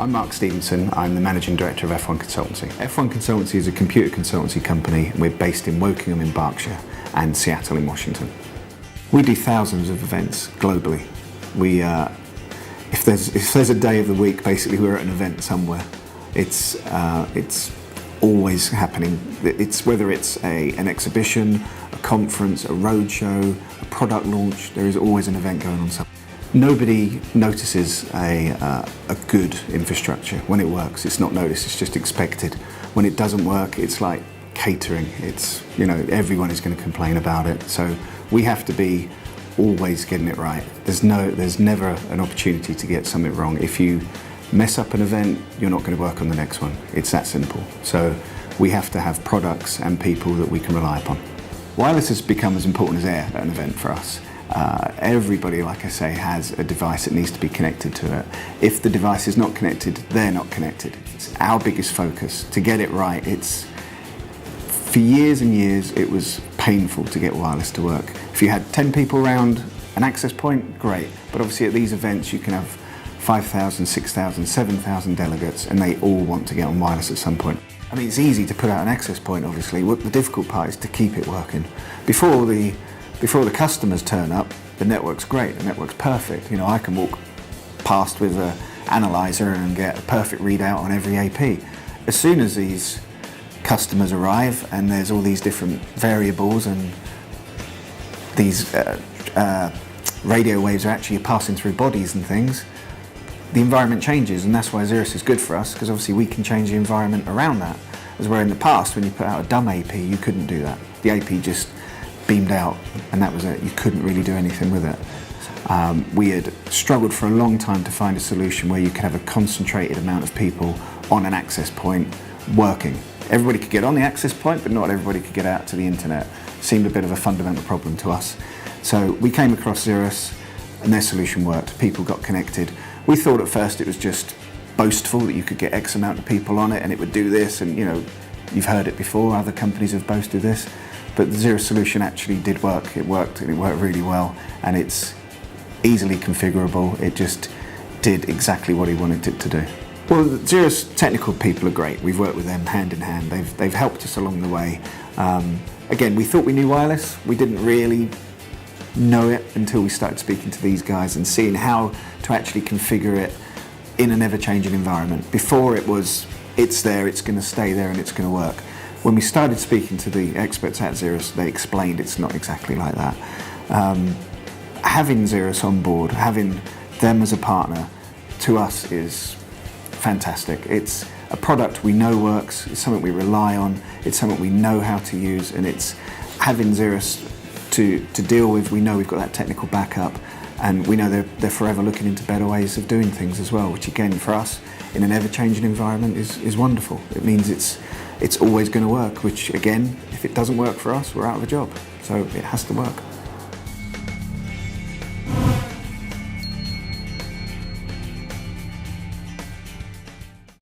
I'm Mark Stevenson. I'm the Managing Director of F1 Consultancy. F1 Consultancy is a computer consultancy company. We're based in Wokingham in Berkshire and Seattle in Washington. We do thousands of events globally. If there's a day of the week, basically we're at an event somewhere. It's always happening. Whether it's an exhibition, a conference, a roadshow, a product launch, there is always an event going on somewhere. Nobody notices a good infrastructure. When it works, it's not noticed, it's just expected. When it doesn't work, it's like catering. It's, everyone is going to complain about it. So we have to be always getting it right. There's never an opportunity to get something wrong. If you mess up an event, you're not going to work on the next one. It's that simple. So we have to have products and people that we can rely upon. Wireless has become as important as air at an event for us. Everybody, like I say, has a device that needs to be connected to it. If the device is not connected, they're not connected. It's our biggest focus to get it right. For years and years, it was painful to get wireless to work. If you had 10 people around an access point, great. But obviously at these events, you can have 5,000, 6,000, 7,000 delegates, and they all want to get on wireless at some point. I mean, it's easy to put out an access point, obviously. The difficult part is to keep it working. Before the customers turn up, the network's great, the network's perfect. I can walk past with an analyzer and get a perfect readout on every AP. As soon as these customers arrive and there's all these different variables and these radio waves are actually passing through bodies and things, the environment changes, and that's why Xirrus is good for us, because obviously we can change the environment around that. As where in the past, when you put out a dumb AP, you couldn't do that. The AP just beamed out, and that was it. You couldn't really do anything with it. We had struggled for a long time to find a solution where you could have a concentrated amount of people on an access point working. Everybody could get on the access point, but not everybody could get out to the internet. Seemed a bit of a fundamental problem to us. So we came across Xirrus, and their solution worked. People got connected. We thought at first it was just boastful that you could get X amount of people on it and it would do this, and you've heard it before, other companies have boasted this. But the Xirrus solution actually did work. It worked, and it worked really well, and it's easily configurable. It just did exactly what he wanted it to do. Well, the Xirrus technical people are great. We've worked with them hand in hand. They've helped us along the way. Again, we thought we knew wireless. We didn't really know it until we started speaking to these guys and seeing how to actually configure it in an ever-changing environment. Before it was, it's there, it's going to stay there, and it's going to work. When we started speaking to the experts at Xirrus, they explained it's not exactly like that. Having Xirrus on board, having them as a partner, to us is fantastic. It's a product we know works, it's something we rely on, it's something we know how to use, and it's having Xirrus to deal with. We know we've got that technical backup, and we know they're forever looking into better ways of doing things as well, which again, for us, in an ever-changing environment is wonderful. It means it's always going to work, which again, if it doesn't work for us, we're out of a job. So it has to work.